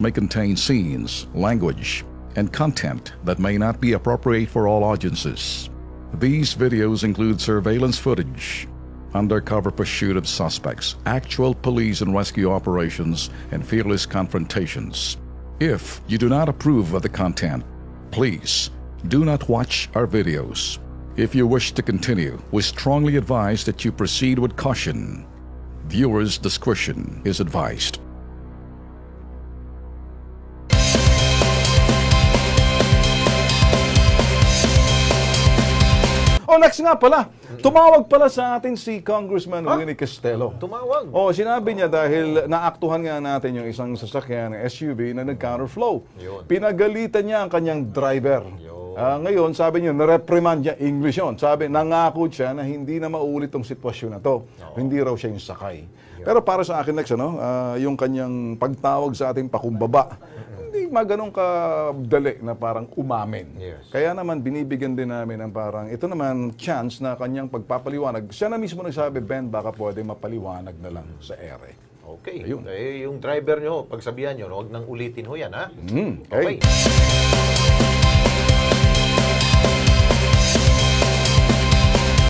may contain scenes, language, and content that may not be appropriate for all audiences. These videos include surveillance footage, undercover pursuit of suspects, actual police and rescue operations, and fearless confrontations. If you do not approve of the content, please do not watch our videos. If you wish to continue, we strongly advise that you proceed with caution. Viewers' discretion is advised. Oh, next nga pala. Tumawag pala sa atin si Congressman Winnie Castelo. Tumawag? Oh, sinabi niya dahil naaktuhan nga natin yung isang sasakyan, SUV, na nag-counterflow. Pinagalitan niya ang kanyang driver. Ngayon, sabi niya, na-reprimand niya, English yun. Sabi, nangako siya na hindi na maulit tong sitwasyon na to. Hindi raw siya yung sakay. Pero para sa akin, next, yung kanyang pagtawag sa ating pakumbaba, hindi maganong kadali na parang umamin. Kaya naman binibigyan din namin ng parang ito naman chance na kanyang pagpapaliwanag. Siya na mismo nagsabi, Ben, baka pwede mapaliwanag na lang sa ere. Okay. Yung driver nyo, pagsabihan nyo, huwag nang ulitin ho yan, ha? Okay.